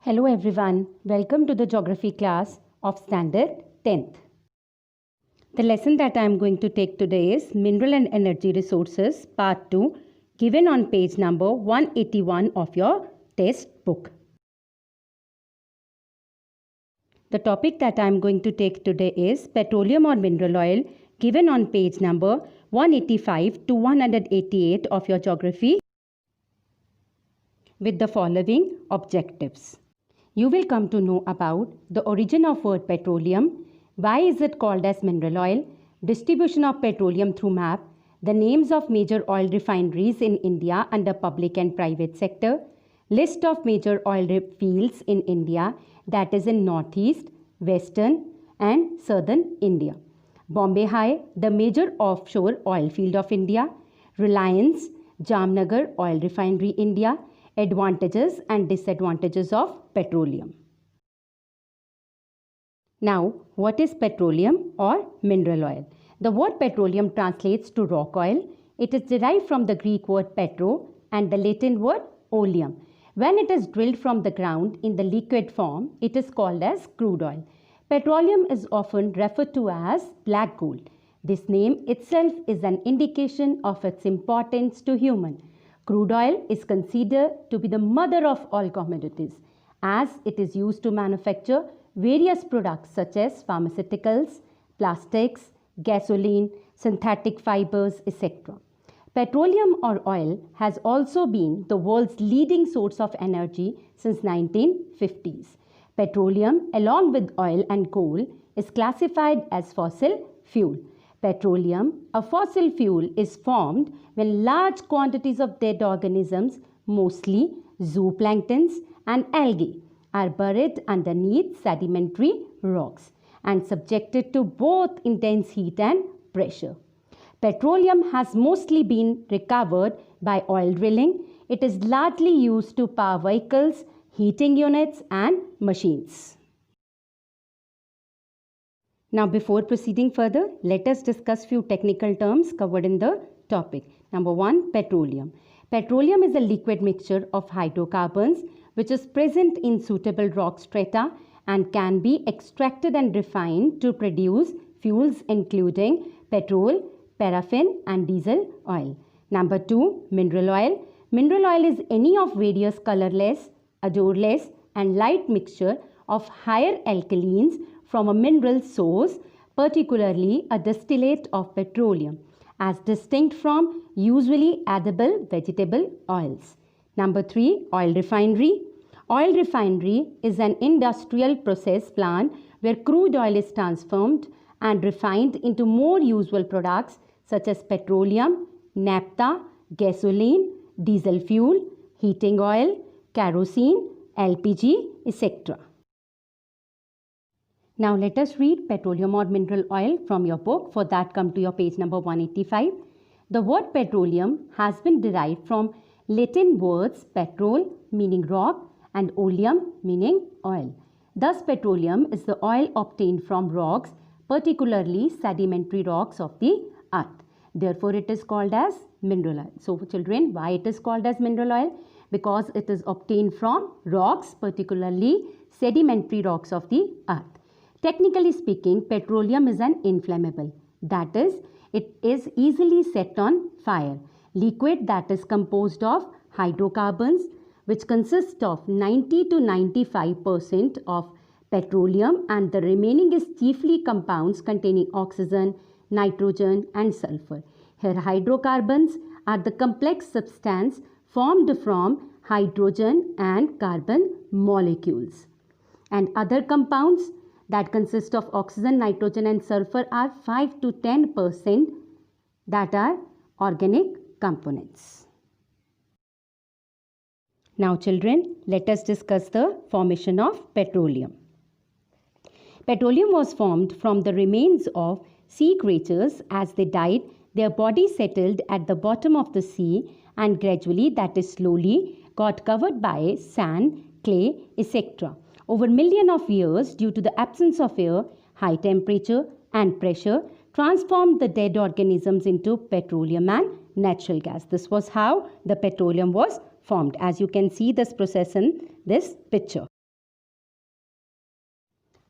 Hello everyone, welcome to the geography class of standard 10th. The lesson that I am going to take today is Mineral and Energy Resources part 2, given on page number 181 of your test book. The topic that I am going to take today is petroleum or mineral oil, given on page number 185 to 188 of your geography, with the following objectives. You will come to know about the origin of word petroleum, why is it called as mineral oil, distribution of petroleum through map, the names of major oil refineries in India under public and private sector, list of major oil fields in India, that is in northeast, western and southern India, Mumbai High, the major offshore oil field of India, Reliance, Jamnagar oil refinery India, advantages and disadvantages of petroleum. Now, what is petroleum or mineral oil? The word petroleum translates to rock oil. It is derived from the Greek word petro and the Latin word oleum. When it is drilled from the ground in the liquid form, it is called as crude oil. Petroleum is often referred to as black gold. This name itself is an indication of its importance to human. Crude oil is considered to be the mother of all commodities, as it is used to manufacture various products such as pharmaceuticals, plastics, gasoline, synthetic fibers, etc. Petroleum or oil has also been the world's leading source of energy since 1950s. Petroleum, along with oil and coal, is classified as fossil fuel. Petroleum, a fossil fuel, is formed when large quantities of dead organisms, mostly zooplanktons and algae, are buried underneath sedimentary rocks and subjected to both intense heat and pressure. Petroleum has mostly been recovered by oil drilling. It is largely used to power vehicles, heating units and machines. Now, before proceeding further, let us discuss few technical terms covered in the topic. Number 1, petroleum. Petroleum is a liquid mixture of hydrocarbons which is present in suitable rock strata and can be extracted and refined to produce fuels including petrol, paraffin and diesel oil. Number 2, mineral oil. Mineral oil is any of various colorless, odorless and light mixture of higher alkalines from a mineral source, particularly a distillate of petroleum, as distinct from usually edible vegetable oils. Number 3, oil refinery. Oil refinery is an industrial process plant where crude oil is transformed and refined into more useful products such as petroleum, naphtha, gasoline, diesel fuel, heating oil, kerosene, LPG, etc. Now let us read petroleum or mineral oil from your book. For that, come to your page number 185. The word petroleum has been derived from Latin words petrol meaning rock and oleum meaning oil. Thus, petroleum is the oil obtained from rocks, particularly sedimentary rocks of the earth. Therefore, it is called as mineral oil. So, children, why it is called as mineral oil? Because it is obtained from rocks, particularly sedimentary rocks of the earth. Technically speaking, petroleum is an inflammable. That is, it is easily set on fire. Liquid that is composed of hydrocarbons, which consist of 90 to 95% of petroleum, and the remaining is chiefly compounds containing oxygen, nitrogen and sulfur. Here hydrocarbons are the complex substance formed from hydrogen and carbon molecules. And other compounds that consist of oxygen, nitrogen and sulfur are 5 to 10% that are organic components. Now children, let us discuss the formation of petroleum. Petroleum was formed from the remains of sea creatures. As they died, their bodies settled at the bottom of the sea and gradually, that is slowly, got covered by sand, clay, etc. Over millions of years, due to the absence of air, high temperature and pressure transformed the dead organisms into petroleum and natural gas. This was how the petroleum was formed. As you can see this process in this picture.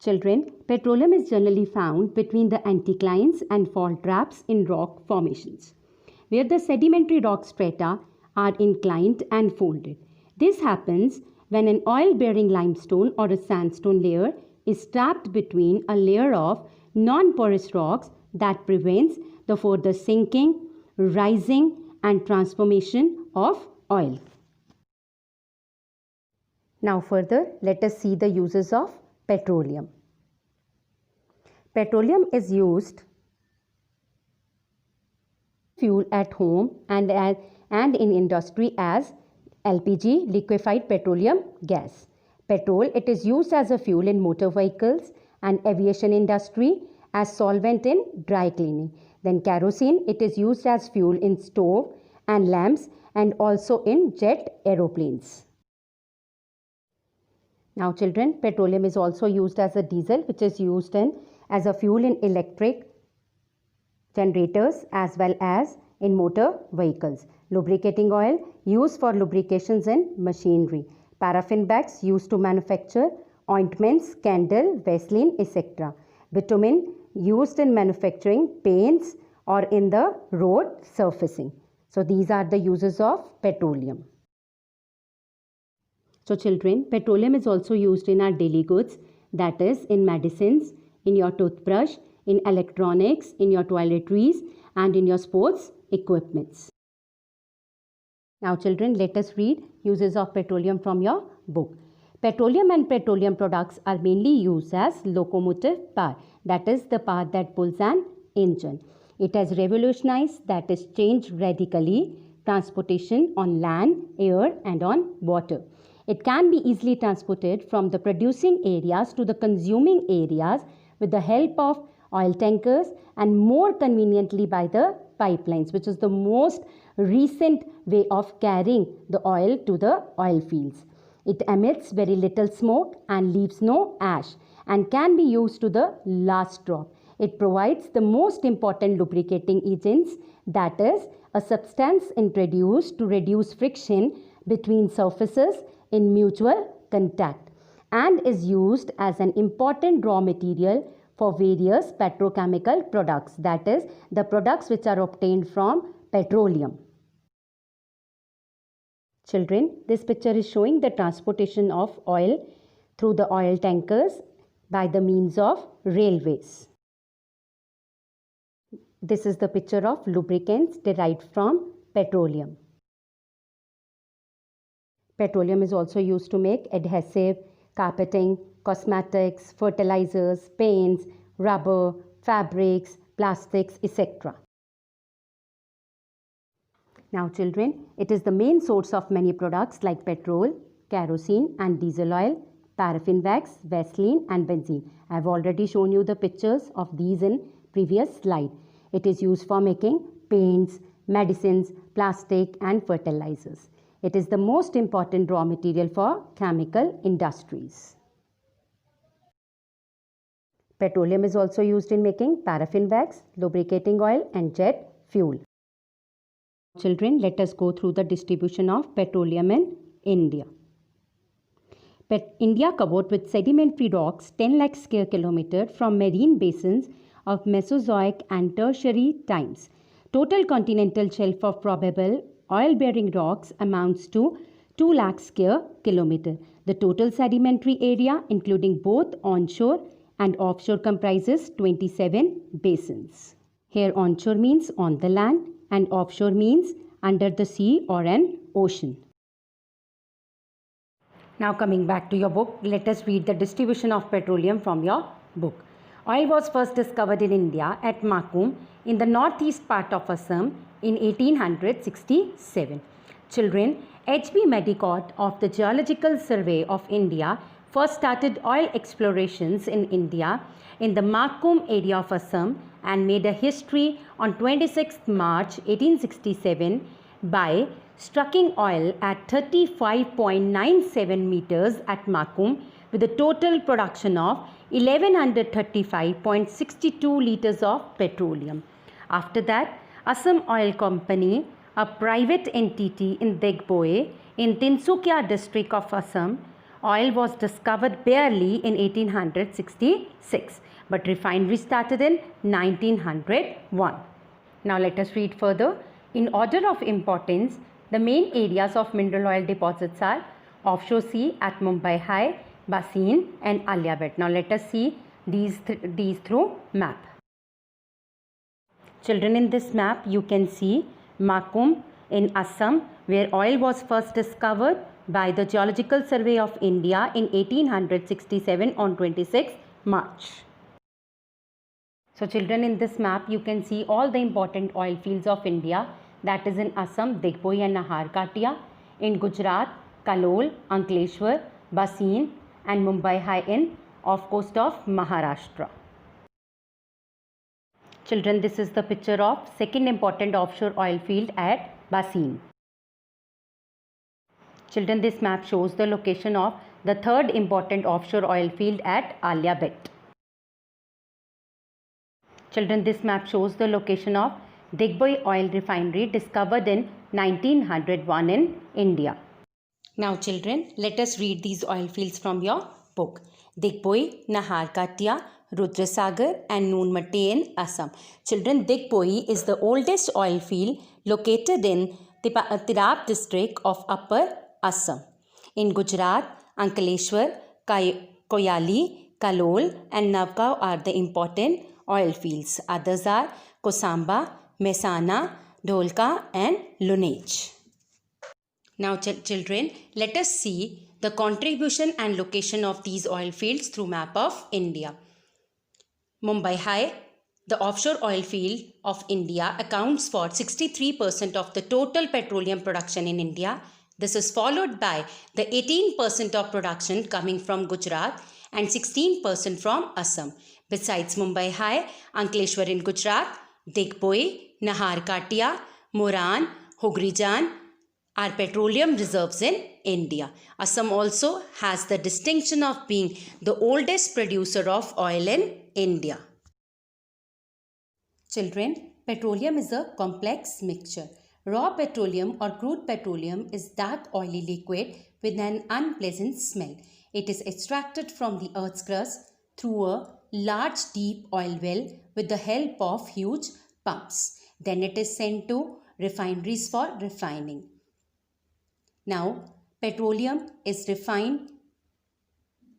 Children, petroleum is generally found between the anticlines and fault traps in rock formations, where the sedimentary rock strata are inclined and folded. This happens when an oil-bearing limestone or a sandstone layer is trapped between a layer of non-porous rocks that prevents the further sinking, rising, and transformation of oil. Now further, let us see the uses of petroleum. Petroleum is used fuel at home and in industry as LPG, liquefied petroleum gas. Petrol, it is used as a fuel in motor vehicles and aviation industry, as solvent in dry cleaning. Then kerosene, it is used as fuel in stove and lamps and also in jet aeroplanes. Now children, petroleum is also used as a diesel, which is used as a fuel in electric generators as well as in motor vehicles. Lubricating oil used for lubrications in machinery. Paraffin wax used to manufacture ointments, candle, Vaseline, etc. Bitumen used in manufacturing paints or in the road surfacing. So these are the uses of petroleum. So children, petroleum is also used in our daily goods, that is in medicines, in your toothbrush, in electronics, in your toiletries and in your sports equipments. Now children, let us read uses of petroleum from your book. Petroleum and petroleum products are mainly used as locomotive power, that is the power that pulls an engine. It has revolutionized, that is changed radically, transportation on land, air and on water. It can be easily transported from the producing areas to the consuming areas with the help of oil tankers and more conveniently by the pipelines, which is the most recent way of carrying the oil to the oil fields. It emits very little smoke and leaves no ash and can be used to the last drop. It provides the most important lubricating agents, that is a substance introduced to reduce friction between surfaces in mutual contact, and is used as an important raw material for various petrochemical products, that is the products which are obtained from petroleum. Children, this picture is showing the transportation of oil through the oil tankers by the means of railways. This is the picture of lubricants derived from petroleum. Petroleum is also used to make adhesive, carpeting, cosmetics, fertilizers, paints, rubber, fabrics, plastics, etc. Now children, it is the main source of many products like petrol, kerosene and diesel oil, paraffin wax, Vaseline and benzene. I have already shown you the pictures of these in previous slide. It is used for making paints, medicines, plastic and fertilizers. It is the most important raw material for chemical industries. Petroleum is also used in making paraffin wax, lubricating oil and jet fuel. Children, let us go through the distribution of petroleum in India. India covered with sedimentary rocks 10 lakh square kilometer from marine basins of Mesozoic and Tertiary times. Total continental shelf of probable oil-bearing rocks amounts to 2 lakh square kilometer. The total sedimentary area, including both onshore and offshore, comprises 27 basins. Here onshore means on the land and offshore means under the sea or an ocean. Now coming back to your book, let us read the distribution of petroleum from your book. Oil was first discovered in India at Makum in the northeast part of Assam in 1867. Children, H.B. Medicott of the Geological Survey of India first started oil explorations in India in the Makum area of Assam and made a history on 26th March 1867 by striking oil at 35.97 meters at Makum with a total production of 1135.62 liters of petroleum. After that, Assam Oil Company, a private entity in Degboe in Tinsukia district of Assam, Oil was discovered barely in 1866, but refinery started in 1901. Now let us read further. In order of importance, the main areas of mineral oil deposits are offshore sea at Mumbai High, Basin and Aliabad. Now let us see these through map. Children, in this map you can see Makum in Assam, where oil was first discovered by the Geological Survey of India in 1867 on 26 March. So children, in this map you can see all the important oil fields of India, that is in Assam, Digboi and Naharkatia, in Gujarat, Kalol, Ankleshwar, Basin and Mumbai High in off coast of Maharashtra. Children, this is the picture of second important offshore oil field at Basin. Children, this map shows the location of the third important offshore oil field at Aliabad. Children, this map shows the location of Digboi oil refinery discovered in 1901 in India. Now children, let us read these oil fields from your book. Digboi, Naharkatia, Rudrasagar and Noonmatti in Assam. Children, Digboi is the oldest oil field located in Tirap district of Upper Assam. In Gujarat, Ankleshwar, Koyali, Kalol and Navgaon are the important oil fields. Others are Kosamba, Mehsana, Dholka and Lunaj. Now children, let us see the contribution and location of these oil fields through map of India. Mumbai High, the offshore oil field of India, accounts for 63% of the total petroleum production in India. This is followed by the 18% of production coming from Gujarat and 16% from Assam. Besides Mumbai High, Ankleshwar in Gujarat, Digboi, Naharkatia, Moran, Hogrijan are petroleum reserves in India. Assam also has the distinction of being the oldest producer of oil in India. Children, petroleum is a complex mixture. Raw petroleum or crude petroleum is dark oily liquid with an unpleasant smell. It is extracted from the earth's crust through a large deep oil well with the help of huge pumps. Then it is sent to refineries for refining. Now, petroleum is refined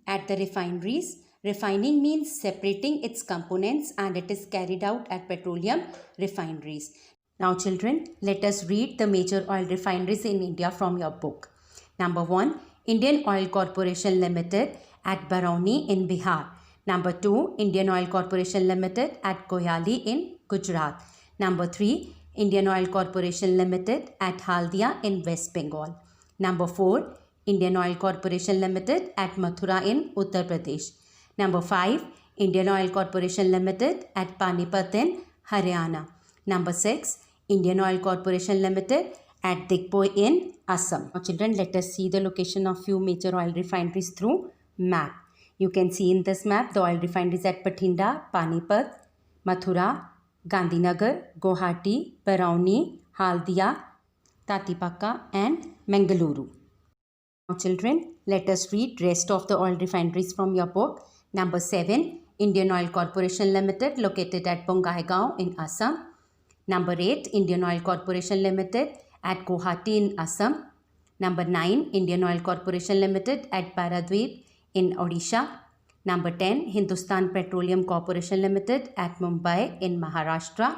at the refineries. Refining means separating its components and it is carried out at petroleum refineries. Now children, let us read the major oil refineries in India from your book. Number 1, Indian Oil Corporation Limited at Barauni in Bihar. Number 2, Indian Oil Corporation Limited at Koyali in Gujarat. Number 3, Indian Oil Corporation Limited at Haldia in West Bengal. Number 4, Indian Oil Corporation Limited at Mathura in Uttar Pradesh. Number 5, Indian Oil Corporation Limited at Panipat in Haryana. Number 6, Indian Oil Corporation Limited at Digboi in Assam. Now children, let us see the location of few major oil refineries through map. You can see in this map the oil refineries at Bathinda, Panipat, Mathura, Gandhinagar, Guwahati, Barauni, Haldia, Tatipaka and Mangaluru. Now children, let us read rest of the oil refineries from your book. Number 7, Indian Oil Corporation Limited located at Bongaigaon in Assam. Number 8, Indian Oil Corporation Limited at Guwahati in Assam. Number 9, Indian Oil Corporation Limited at Paradweep in Odisha. Number 10, Hindustan Petroleum Corporation Limited at Mumbai in Maharashtra.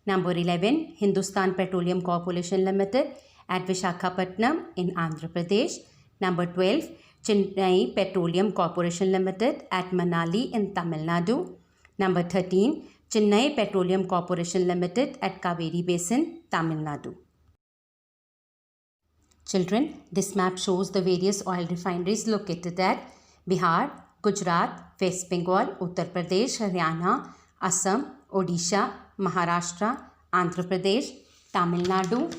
Number 11, Hindustan Petroleum Corporation Limited at Visakhapatnam in Andhra Pradesh. Number 12, Chennai Petroleum Corporation Limited at Manali in Tamil Nadu. Number 13, Chennai Petroleum Corporation Limited at Kaveri Basin, Tamil Nadu. Children, this map shows the various oil refineries located at Bihar, Gujarat, West Bengal, Uttar Pradesh, Haryana, Assam, Odisha, Maharashtra, Andhra Pradesh, Tamil Nadu,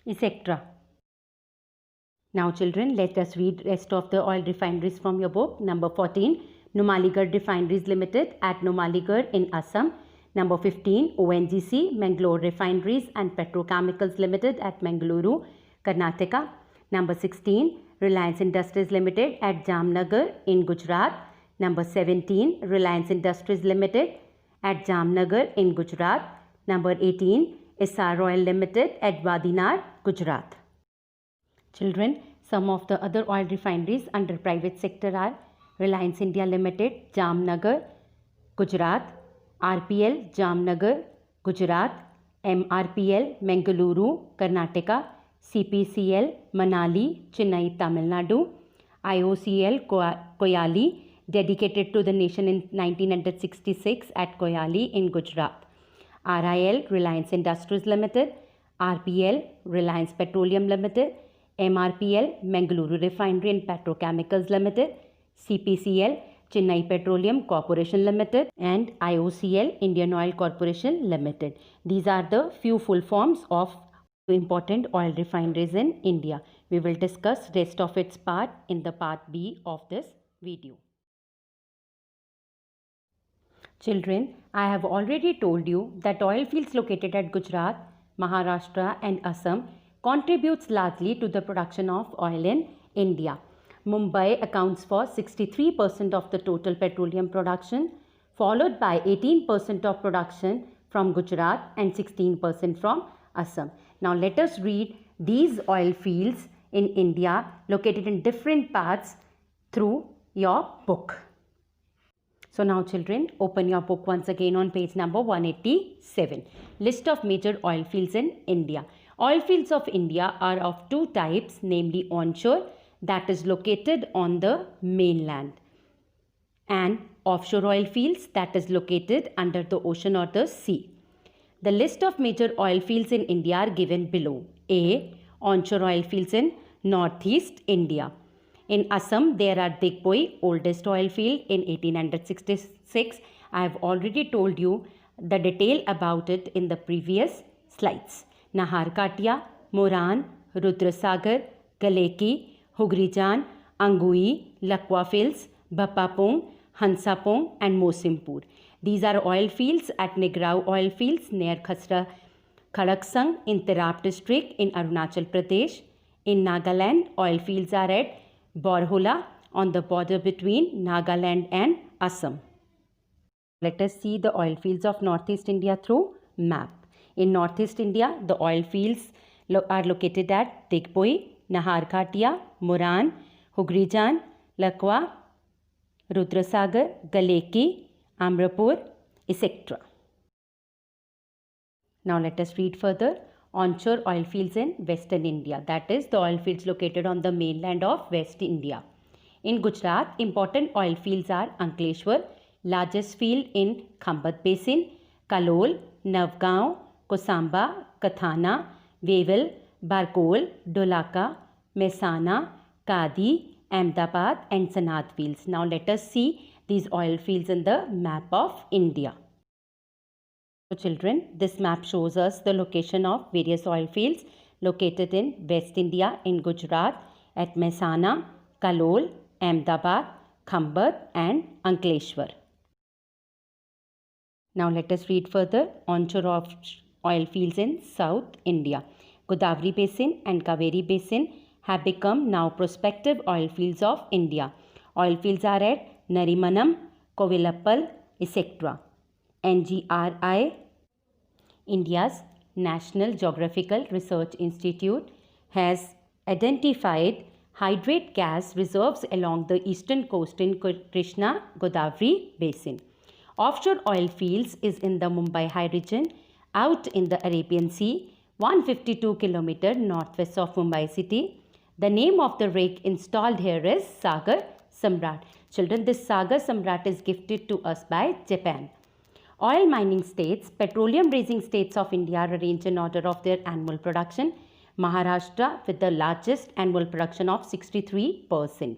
etc. Now children, let us read rest of the oil refineries from your book. Number 14, Numaligarh Refineries Limited at Numaligarh in Assam. Number 15, ONGC Mangalore Refineries and Petrochemicals Limited at Mangaluru, Karnataka. Number 16, Reliance Industries Limited at Jamnagar in Gujarat. Number 17, Reliance Industries Limited at Jamnagar in Gujarat. Number 18, Essar Oil Limited at Wadinar, Gujarat. Children, some of the other oil refineries under private sector are Reliance India Limited, Jamnagar, Gujarat, RPL, Jamnagar, Gujarat, MRPL, Mangaluru, Karnataka, CPCL, Manali, Chennai, Tamil Nadu, IOCL, Koyali, dedicated to the nation in 1966 at Koyali in Gujarat. RIL, Reliance Industries Limited, RPL, Reliance Petroleum Limited, MRPL, Mangaluru Refinery and Petrochemicals Limited, CPCL, Chennai Petroleum Corporation Limited, and IOCL, Indian Oil Corporation Limited. These are the few full forms of important oil refineries in India. We will discuss rest of its part in the part B of this video. Children, I have already told you that oil fields located at Gujarat, Maharashtra and Assam contributes largely to the production of oil in India. Mumbai accounts for 63% of the total petroleum production, followed by 18% of production from Gujarat and 16% from Assam. Now let us read these oil fields in India located in different parts through your book. So now children, open your book once again on page number 187. List of major oil fields in India. Oil fields of India are of two types, namely onshore, that is located on the mainland, and offshore oil fields, that is located under the ocean or the sea. The list of major oil fields in India are given below. A. Onshore oil fields in northeast India. In Assam, there are Digboi, oldest oil field in 1866. I have already told you the detail about it in the previous slides. Naharkatia, Moran, Rudrasagar, Galeki, Hugrijan, Angui, Lakwa fields, Bapapong, Hansapong and Mosimpur. These are oil fields at Nigrao oil fields near Khadaksang in Tirap district in Arunachal Pradesh. In Nagaland, oil fields are at Borhola on the border between Nagaland and Assam. Let us see the oil fields of Northeast India through map. In Northeast India, the oil fields are located at Digboi, Naharkatia, Moran, Hugrijan, Lakwa, Rudrasagar, Galeki, Amrapur, etc. Now let us read further. Onshore oil fields in Western India, that is the oil fields located on the mainland of West India. In Gujarat, important oil fields are Ankleshwar, largest field in Khambat Basin, Kalol, Navgaon, Kosamba, Kathana, Wewal, Barkol, Dholaka, Mehsana, Kadi, Ahmedabad and Sanad fields. Now let us see these oil fields in the map of India. So children, this map shows us the location of various oil fields located in West India in Gujarat at Mehsana, Kalol, Ahmedabad, Khambat and Ankleshwar. Now let us read further. Onshore oil fields in South India. Godavari Basin and Kaveri Basin have become now prospective oil fields of India. Oil fields are at Narimanam, Kovilappal, etc. NGRI, India's National Geographical Research Institute, has identified hydrate gas reserves along the eastern coast in Krishna-Godavari Basin. Offshore oil fields is in the Mumbai High region out in the Arabian Sea, 152 km northwest of Mumbai city. The name of the rig installed here is Sagar Samrat. Children, this Sagar Samrat is gifted to us by Japan. Oil mining states, petroleum raising states of India are arranged in order of their annual production. Maharashtra with the largest annual production of 63%.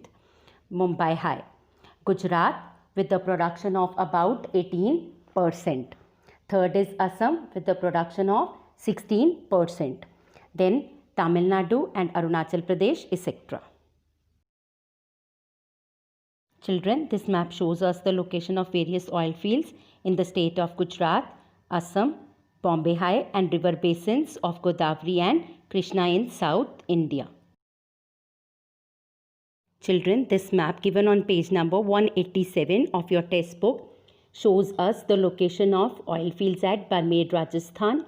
Mumbai High. Gujarat with the production of about 18%. Third is Assam with the production of 16%. Then Tamil Nadu and Arunachal Pradesh, etc. Children, this map shows us the location of various oil fields in the state of Gujarat, Assam, Bombay High and river basins of Godavari and Krishna in South India. Children, this map given on page number 187 of your test book shows us the location of oil fields at Barmer, Rajasthan,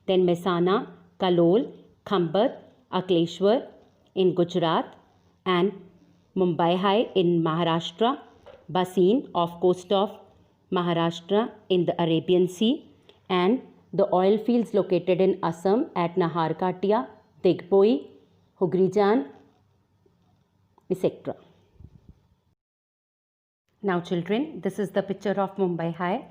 then Mehsana, Kalol, Khambat, Ankleshwar in Gujarat, and Mumbai High in Maharashtra, Baseen off coast of Maharashtra in the Arabian Sea, and the oil fields located in Assam at Naharkatia, Digboi, Hugrijan, etc. Now children, this is the picture of Mumbai High.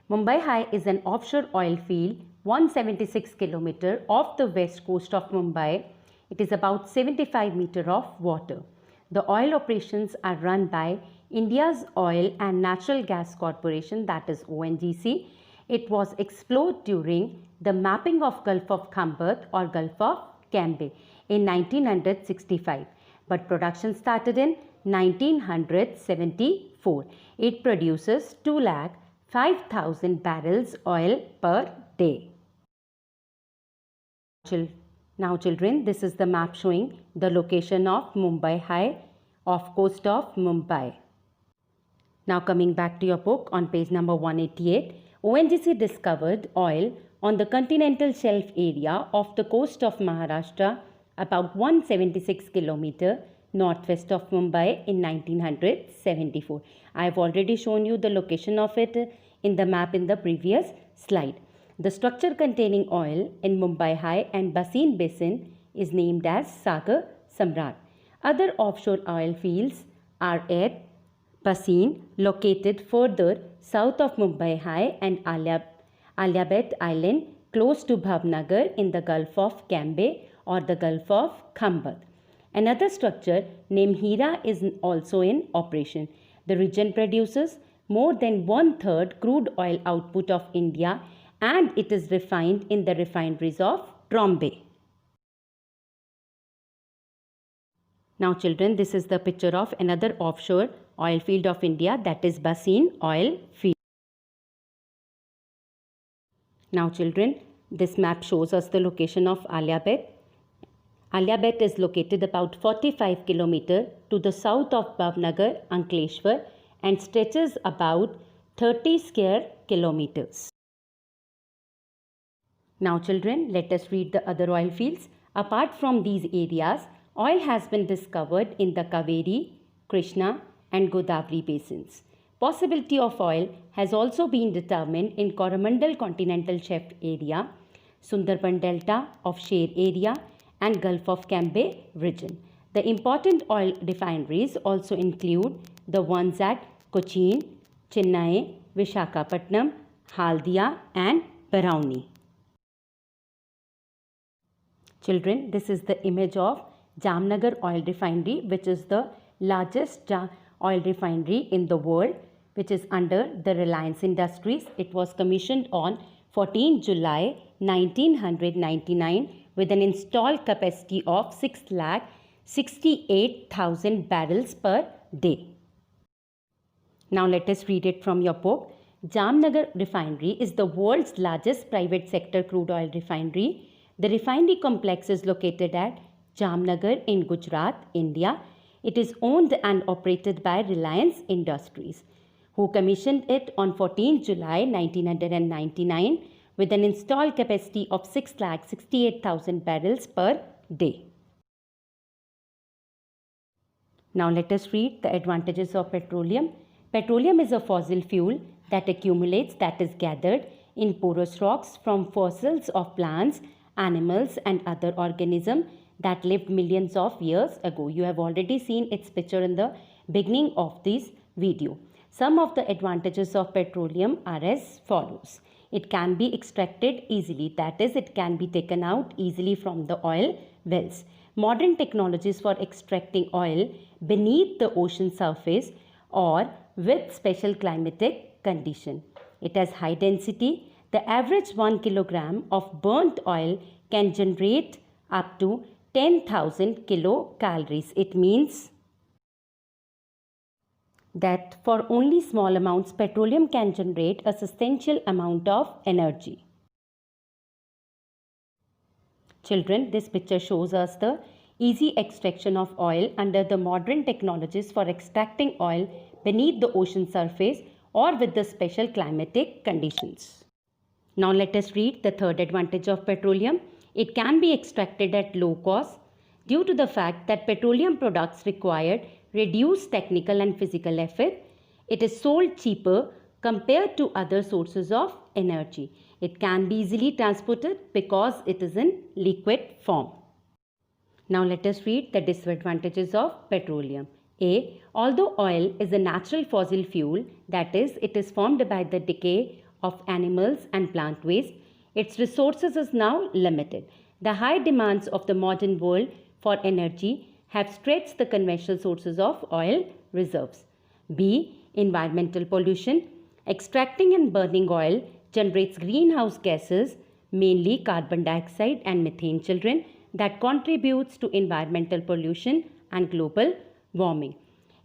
Mumbai High is an offshore oil field 176 km off the west coast of Mumbai. It is about 75 meters of water. The oil operations are run by India's Oil and Natural Gas Corporation, that is ONGC. It was explored during the mapping of Gulf of Khambat or Gulf of Cambay in 1965, but production started in 1974. It produces 205,000 barrels oil per day. Now children, this is the map showing the location of Mumbai High off coast of Mumbai. Now coming back to your book on page number 188, ONGC discovered oil on the continental shelf area off the coast of Maharashtra about 176 km northwest of Mumbai in 1974. I have already shown you the location of it in the map in the previous slide. The structure containing oil in Mumbai High and Baseen Basin is named as Sagar Samrat. Other offshore oil fields are at Baseen, located further south of Mumbai High, and Aliabet Island, close to Bhavnagar in the Gulf of Cambay or the Gulf of Khambat. Another structure named Hira is also in operation. The region produces more than 1/3 crude oil output of India, and it is refined in the refineries of Trombay. Now children, this is the picture of another offshore oil field of India, that is Baseen oil field. Now children, this map shows us the location of Aliabet. Aliabet is located about 45 km to the south of Bhavnagar, Ankleshwar, and stretches about 30 square kilometers. Now children, let us read the other oil fields. Apart from these areas, oil has been discovered in the Kaveri, Krishna and Godavari basins. Possibility of oil has also been determined in Coromandel continental shelf area, Sundarban Delta offshore area and Gulf of Cambay region. The important oil refineries also include the ones at Cochin, Chennai, Vishakhapatnam, Haldia and Barauni. Children, this is the image of Jamnagar oil refinery, which is the largest oil refinery in the world, which is under the Reliance Industries. It was commissioned on 14 July 1999 with an installed capacity of 6,68,000 barrels per day. Now let us read it from your book. Jamnagar refinery is the world's largest private sector crude oil refinery. The refinery complex is located at Jamnagar in Gujarat, India. It is owned and operated by Reliance Industries, who commissioned it on 14 July 1999 with an installed capacity of 6,68,000 barrels per day. Now let us read the advantages of petroleum. Petroleum is a fossil fuel that accumulates, that is gathered in porous rocks from fossils of plants, animals and other organisms that lived millions of years ago. You have already seen its picture in the beginning of this video. Some of the advantages of petroleum are as follows. It can be extracted easily, that is, it can be taken out easily from the oil wells. Modern technologies for extracting oil beneath the ocean surface or with special climatic condition. It has high density. The average 1 kilogram of burnt oil can generate up to 10,000 kilocalories. It means that for only small amounts, petroleum can generate a substantial amount of energy. Children, this picture shows us the easy extraction of oil under the modern technologies for extracting oil beneath the ocean surface or with the special climatic conditions. Now let us read the third advantage of petroleum. It can be extracted at low cost due to the fact that petroleum products require reduced technical and physical effort. It is sold cheaper compared to other sources of energy. It can be easily transported because it is in liquid form. Now let us read the disadvantages of petroleum. A. Although oil is a natural fossil fuel, that is, it is formed by the decay of animals and plant waste, its resources is now limited. The high demands of the modern world for energy have stretched the conventional sources of oil reserves. B. Environmental pollution. Extracting and burning oil generates greenhouse gases, mainly carbon dioxide and methane children, that contributes to environmental pollution and global warming.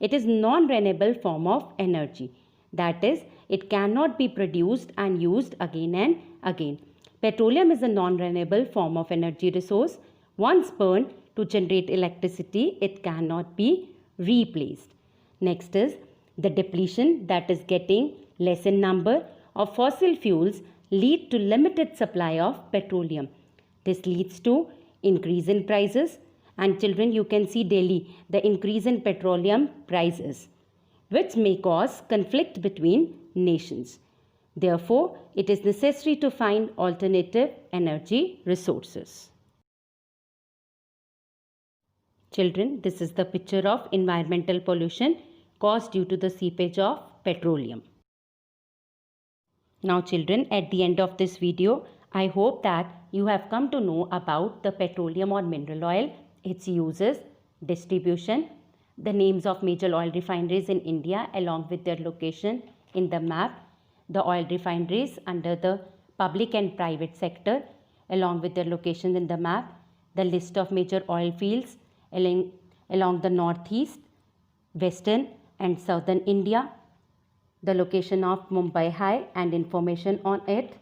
It is non-renewable form of energy. That is, it cannot be produced and used again and again. Petroleum is a non-renewable form of energy resource. Once burned to generate electricity, it cannot be replaced. Next is the depletion, that is getting less in number of fossil fuels lead to limited supply of petroleum. This leads to increase in prices, and children, you can see daily the increase in petroleum prices, which may cause conflict between nations. Therefore, it is necessary to find alternative energy resources. Children, this is the picture of environmental pollution caused due to the seepage of petroleum. Now children, at the end of this video, I hope that you have come to know about the petroleum or mineral oil, its uses, distribution, the names of major oil refineries in India along with their location in the map, the oil refineries under the public and private sector along with their location in the map, the list of major oil fields along the northeast, western and southern India, the location of Mumbai High and information on it,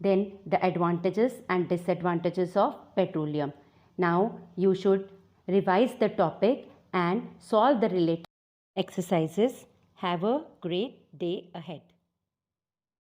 then the advantages and disadvantages of petroleum. Now you should revise the topic and solve the related exercises. Have a great day ahead.